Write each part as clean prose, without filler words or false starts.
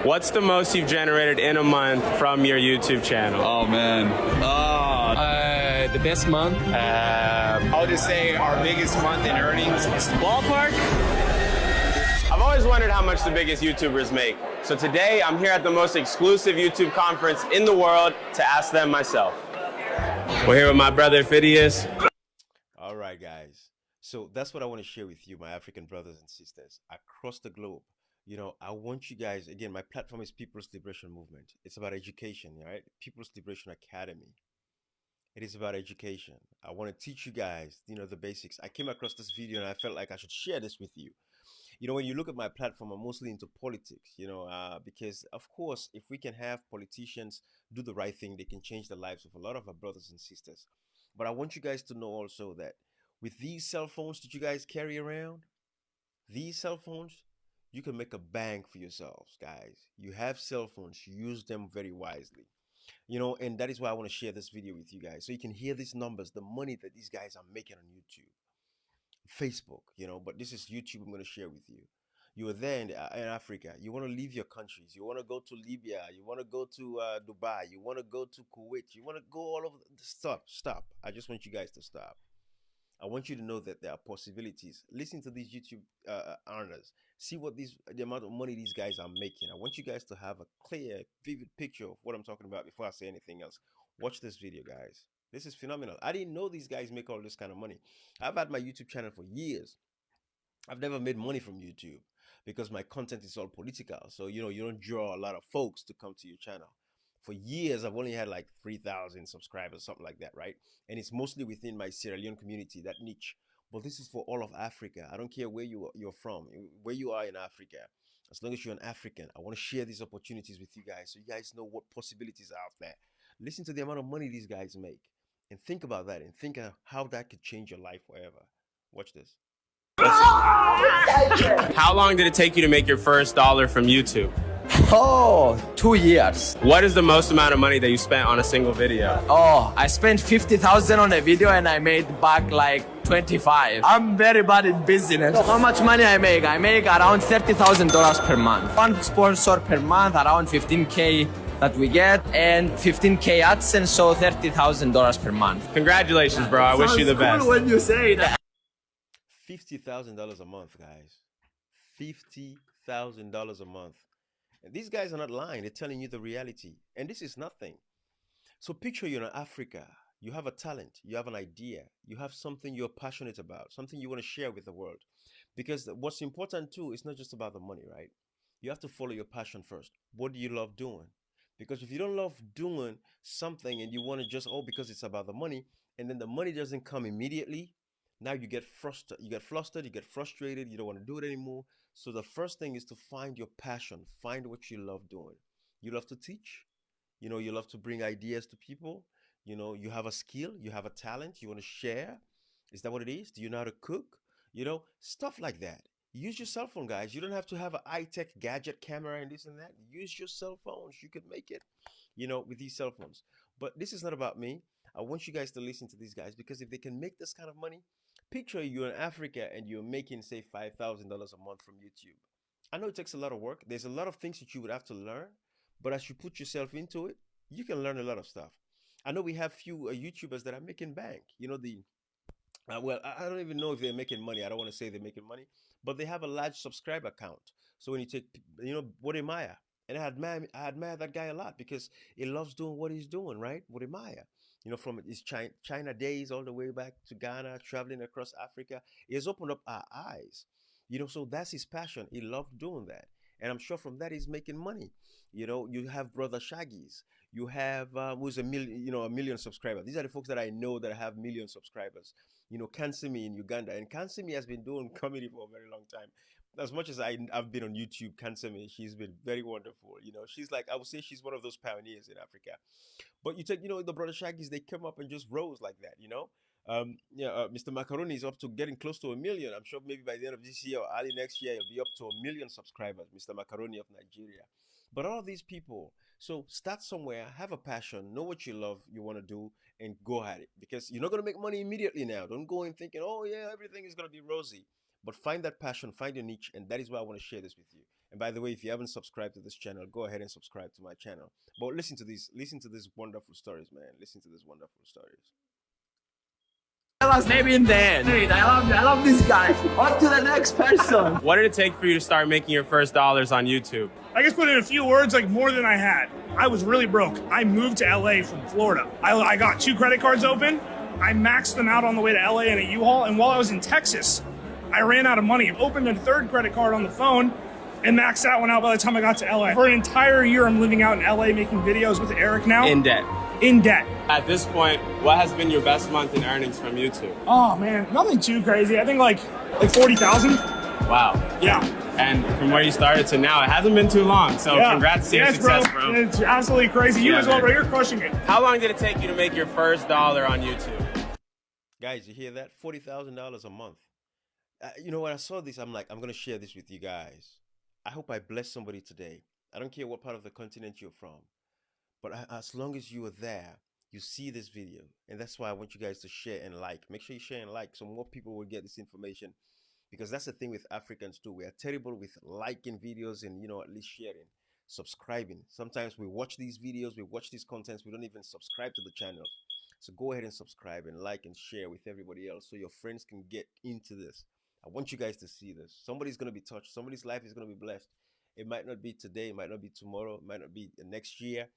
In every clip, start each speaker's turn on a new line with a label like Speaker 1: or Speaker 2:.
Speaker 1: What's the most you've generated in a month from your YouTube channel?
Speaker 2: Oh man.
Speaker 3: The best month?
Speaker 4: I'll just say our biggest month in earnings is
Speaker 1: Ballpark? I've always wondered how much the biggest YouTubers make. So today I'm here at the most exclusive YouTube conference in the world to ask them myself. We're here with my brother Phidias.
Speaker 5: All right, guys. So that's what I want to share with you, my African brothers and sisters across the globe. You know, I want you guys, again, my platform is People's Liberation Movement. It's about education, right? People's Liberation Academy. It is about education. I want to teach you guys, you know, the basics. I came across this video and I felt like I should share this with you. You know, when you look at my platform, I'm mostly into politics, you know, because, of course, if we can have politicians do the right thing, they can change the lives of a lot of our brothers and sisters. But I want you guys to know also that with these cell phones that you guys carry around, these cell phones, you can make a bang for yourselves, guys. You have cell phones, use them very wisely. You know, and that is why I want to share this video with you guys. So you can hear these numbers, the money that these guys are making on YouTube, Facebook, you know, but this is YouTube I'm going to share with you. You are there in Africa. You want to leave your countries. You want to go to Libya. You want to go to Dubai. You want to go to Kuwait. You want to go all over. Stop. I just want you guys to stop. I want you to know that there are possibilities. Listen to these YouTube earners. See what the amount of money these guys are making. I want you guys to have a clear, vivid picture of what I'm talking about before I say anything else. Watch this video, guys. This is phenomenal. I didn't know these guys make all this kind of money. I've had my YouTube channel for years. I've never made money from YouTube because my content is all political. So, you know, you don't draw a lot of folks to come to your channel. For years, I've only had like 3,000 subscribers, something like that, right? And it's mostly within my Sierra Leone community, that niche. But this is for all of Africa. I don't care where you're from, where you are in Africa. As long as you're an African, I want to share these opportunities with you guys so you guys know what possibilities are out there. Listen to the amount of money these guys make and think about that and think of how that could change your life forever. Watch this.
Speaker 1: How long did it take you to make your first dollar from YouTube?
Speaker 3: Oh, 2 years.
Speaker 1: What is the most amount of money that you spent on a single video?
Speaker 3: Oh, I spent 50,000 on a video and I made back like 25. I'm very bad in business. So how much money I make? I make around $30,000 per month. One sponsor per month, around 15K that we get, and 15K AdSense, so $30,000 per month.
Speaker 1: Congratulations, bro. I wish you the best.
Speaker 3: Cool when you say that.
Speaker 5: $50,000 a month, guys. $50,000 a month. And these guys are not lying. They're telling you the reality. And this is nothing. So picture you're in Africa. You have a talent. You have an idea. You have something you're passionate about, something you want to share with the world. Because what's important too is not just about the money, right? You have to follow your passion first. What do you love doing? Because if you don't love doing something and you want to just, because it's about the money, and then the money doesn't come immediately, now you get frustrated, you get frustrated, you don't want to do it anymore. So the first thing is to find your passion, find what you love doing. You love to teach, you know, you love to bring ideas to people, you know, you have a skill, you have a talent, you want to share. Is that what it is? Do you know how to cook? You know, stuff like that. Use your cell phone, guys. You don't have to have a high-tech gadget camera and this and that. Use your cell phones. You can make it, you know, with these cell phones. But this is not about me. I want you guys to listen to these guys because if they can make this kind of money, picture you're in Africa and you're making, say, $5,000 a month from YouTube. I know it takes a lot of work. There's a lot of things that you would have to learn, but as you put yourself into it, you can learn a lot of stuff. I know we have few YouTubers that are making bank. You know, well, I don't even know if they're making money. I don't want to say they're making money, but they have a large subscriber count. So when you take, you know, Wodemaya, and I admire that guy a lot because he loves doing what he's doing, right? Wodemaya. You know, from his China days all the way back to Ghana, traveling across Africa, he has opened up our eyes. You know, so that's his passion. He loved doing that. And I'm sure from that he's making money. You know, you have Brother Shaggy's. You have who's a million subscribers. These are the folks that I know that have million subscribers. You know, Kansimi in Uganda. And Kansimi has been doing comedy for a very long time. As much as I've been on YouTube, Kansimi, she's been very wonderful. You know, she's like, I would say she's one of those pioneers in Africa. But you take, you know, the Brother Shaggy's, they come up and just rose like that, you know. Mr. Macaroni is up to getting close to 1 million. I'm sure maybe by the end of this year or early next year, he'll be up to 1 million subscribers, Mr. Macaroni of Nigeria. But all of these people, so start somewhere, have a passion, know what you love, you want to do, and go at it. Because you're not going to make money immediately now. Don't go in thinking, oh yeah, everything is going to be rosy. But find that passion, find your niche, and that is why I want to share this with you. And by the way, if you haven't subscribed to this channel, go ahead and subscribe to my channel. But listen to these wonderful stories, man. Listen to these wonderful stories.
Speaker 3: Maybe in the end. I love this guy. On to the next person.
Speaker 1: What did it take for you to start making your first dollars on YouTube?
Speaker 2: I guess put in a few words, like more than I had. I was really broke. I moved to LA from Florida. I got 2 credit cards open. I maxed them out on the way to LA in a U-Haul. And while I was in Texas, I ran out of money. I opened a 3rd credit card on the phone and maxed that one out by the time I got to LA. For an entire year, I'm living out in LA making videos with Eric now.
Speaker 1: In debt.
Speaker 2: In debt.
Speaker 1: At this point, what has been your best month in earnings from YouTube?
Speaker 2: Oh man, nothing too crazy. I think like 40,000.
Speaker 1: Wow.
Speaker 2: Yeah.
Speaker 1: And from where you started to now, it hasn't been too long. So
Speaker 2: Yeah.
Speaker 1: congrats to your
Speaker 2: Yes,
Speaker 1: success, bro.
Speaker 2: It's absolutely crazy. You
Speaker 1: Yeah,
Speaker 2: as well,
Speaker 1: man.
Speaker 2: bro. You're crushing it.
Speaker 1: How long did it take you to make your first dollar on YouTube?
Speaker 5: Guys, you hear that? $40,000 a month. You know, when I saw this, I'm like, I'm going to share this with you guys. I hope I bless somebody today. I don't care what part of the continent you're from. But as long as you are there, you see this video. And that's why I want you guys to share and like. Make sure you share and like so more people will get this information. Because that's the thing with Africans too. We are terrible with liking videos and, you know, at least sharing, subscribing. Sometimes we watch these videos, we watch these contents, we don't even subscribe to the channel. So go ahead and subscribe and like and share with everybody else so your friends can get into this. I want you guys to see this. Somebody's going to be touched. Somebody's life is going to be blessed. It might not be today. It might not be tomorrow. It might not be next year.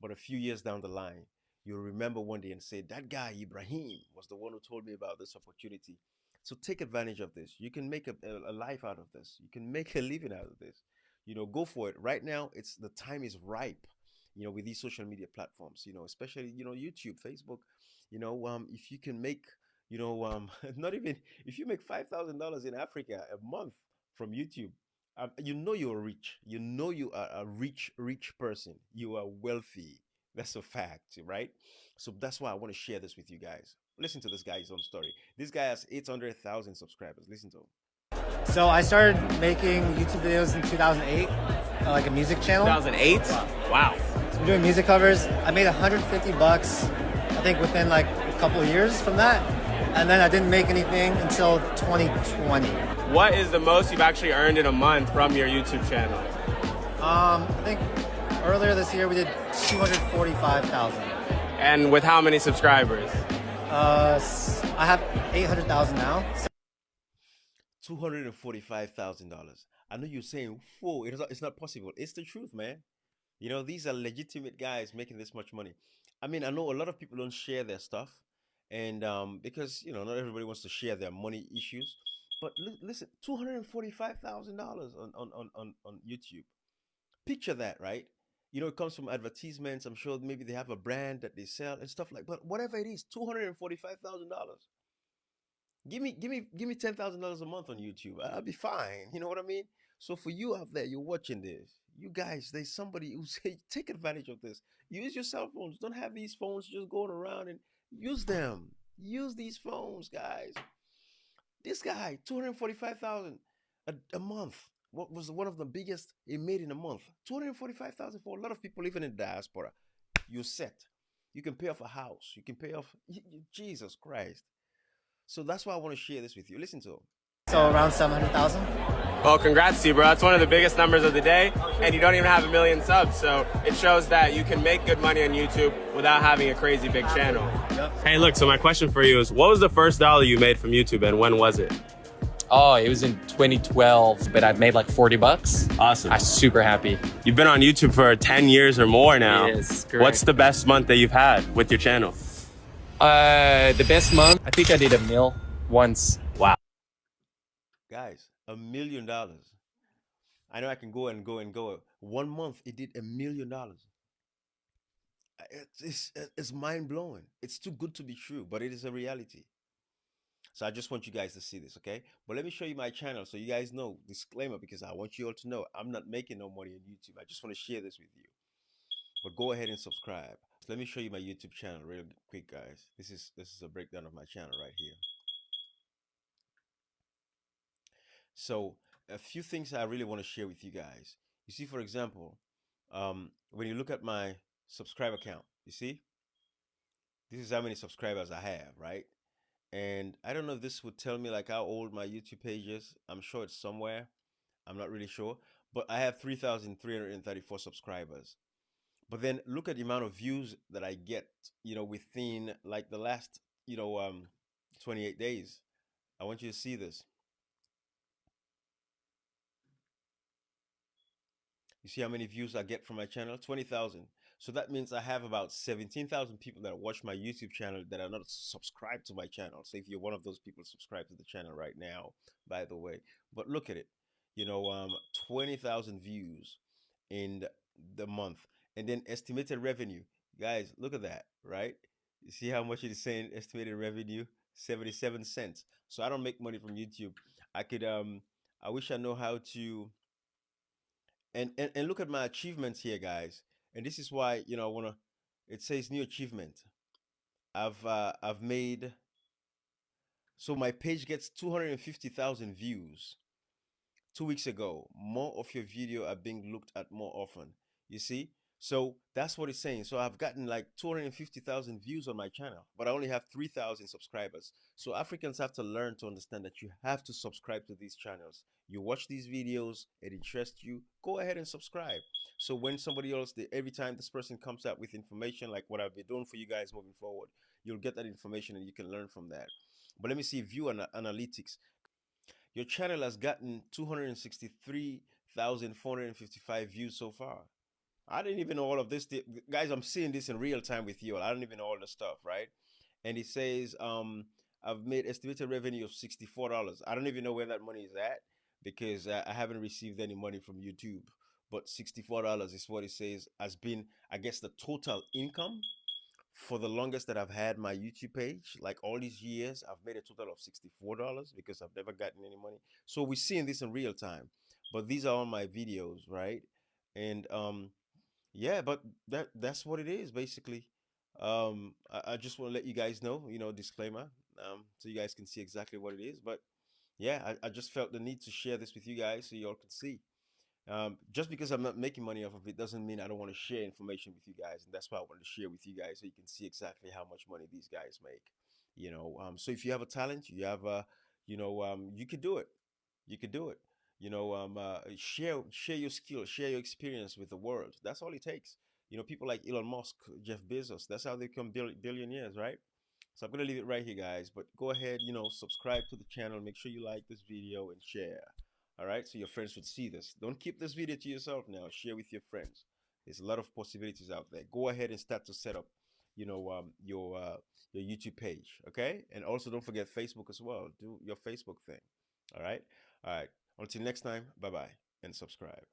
Speaker 5: But a few years down the line, you'll remember one day and say, that guy, Ibrahim, was the one who told me about this opportunity. So take advantage of this. You can make a life out of this. You can make a living out of this. You know, go for it. Right now, the time is ripe, you know, with these social media platforms, you know, especially, you know, YouTube, Facebook, you know, if you can make, you know, not even, if you make $5,000 in Africa a month from YouTube, you know you're rich. You know you are a rich person. You are wealthy. That's a fact, right? So that's why I want to share this with you guys. Listen to this guy's own story. This guy has 800,000 subscribers. Listen to him.
Speaker 6: So I started making YouTube videos in 2008, like a music channel.
Speaker 1: 2008? Wow.
Speaker 6: So I'm doing music covers. I made $150, I think within like a couple of years from that. And then I didn't make anything until 2020.
Speaker 1: What is the most you've actually earned in a month from your YouTube channel?
Speaker 6: I think earlier this year we did 245,000.
Speaker 1: And with how many subscribers?
Speaker 6: I have 800,000 now.
Speaker 5: $245,000. I know you're saying, whoa, it's not possible. It's the truth, man. You know, these are legitimate guys making this much money. I mean, I know a lot of people don't share their stuff. And because, you know, not everybody wants to share their money issues. But listen, $245,000 on YouTube. Picture that, right? You know, it comes from advertisements. I'm sure maybe they have a brand that they sell and stuff like. But whatever it is, $245,000. Give me $10,000 a month on YouTube. I'll be fine. You know what I mean? So for you out there, you're watching this. You guys, there's somebody who say, take advantage of this. Use your cell phones. Don't have these phones just going around and use them. Use these phones, guys. This guy, 245,000 a month. What was one of the biggest he made in a month? 245,000 for a lot of people living in diaspora. You're set. You can pay off a house. You can pay off. Jesus Christ. So that's why I want to share this with you. Listen to him.
Speaker 6: So around 700,000.
Speaker 1: Well, congrats to you, bro. That's one of the biggest numbers of the day, and you don't even have 1 million subs, so it shows that you can make good money on YouTube without having a crazy big channel.
Speaker 6: Yep.
Speaker 1: Hey, look, so my question for you is, what was the first dollar you made from YouTube, and when was it?
Speaker 7: Oh, it was in 2012, but I've made like 40 bucks.
Speaker 1: Awesome.
Speaker 7: I'm super happy.
Speaker 1: You've been on YouTube for 10 years or more now.
Speaker 7: Yes, correct.
Speaker 1: What's the best month that you've had with your channel?
Speaker 7: The best month, I think I did $1 million once.
Speaker 1: Wow.
Speaker 5: Guys, $1 million. I know I can go and go and go. 1 month, it did $1 million. It's mind blowing. It's too good to be true, but it is a reality. So I just want you guys to see this, okay? But let me show you my channel so you guys know. Disclaimer, because I want you all to know I'm not making no money on YouTube. I just want to share this with you. But go ahead and subscribe. So let me show you my YouTube channel real quick, guys. This is a breakdown of my channel right here. So a few things I really want to share with you guys. You see, for example, when you look at my subscriber count, you see, this is how many subscribers I have, right? And I don't know if this would tell me like how old my YouTube page is. I'm sure it's somewhere. I'm not really sure. but I have 3,334 subscribers. But then look at the amount of views that I get, within like the last, 28 days. I want you to see this. You see how many views I get from my channel? 20,000. So that means I have about 17,000 people that watch my YouTube channel that are not subscribed to my channel. So if you're one of those people, subscribe to the channel right now, by the way. But look at it, 20,000 views in the month. And then estimated revenue. Guys, look at that, right? You see how much it is saying estimated revenue? 77 cents. So I don't make money from YouTube. I wish I know how to and look at my achievements here, guys. And this is why, I want to, it says new achievement. I've made, so my page gets 250,000 views 2 weeks ago. More of your video are being looked at more often. You see? So that's what it's saying. So I've gotten like 250,000 views on my channel, but I only have 3,000 subscribers. So Africans have to learn to understand that you have to subscribe to these channels. You watch these videos, it interests you, go ahead and subscribe. So when somebody else, every time this person comes out with information like what I've been doing for you guys moving forward, you'll get that information and you can learn from that. But let me see view analytics. Your channel has gotten 263,455 views so far. I didn't even know all of this. Guys, I'm seeing this in real time with you all. I don't even know all the stuff, right? And it says, I've made estimated revenue of $64. I don't even know where that money is at because I haven't received any money from YouTube. But $64 is what it says has been, I guess, the total income for the longest that I've had my YouTube page. Like all these years, I've made a total of $64 because I've never gotten any money. So we're seeing this in real time. But these are all my videos, right? And yeah, but that's what it is basically. I just want to let you guys know, disclaimer, so you guys can see exactly what it is. But yeah, I just felt the need to share this with you guys so you all can see. Just because I'm not making money off of it doesn't mean I don't want to share information with you guys, and that's why I wanted to share with you guys so you can see exactly how much money these guys make. So if you have a talent, you have you could do it. You could do it. Share your skill, share your experience with the world. That's all it takes. People like Elon Musk, Jeff Bezos. That's how they become billionaires, right? So I'm gonna leave it right here, guys. But go ahead, subscribe to the channel. Make sure you like this video and share. All right, so your friends would see this. Don't keep this video to yourself now. Share with your friends. There's a lot of possibilities out there. Go ahead and start to set up, your YouTube page. Okay, and also don't forget Facebook as well. Do your Facebook thing. All right. All right. Until next time. Bye bye and subscribe.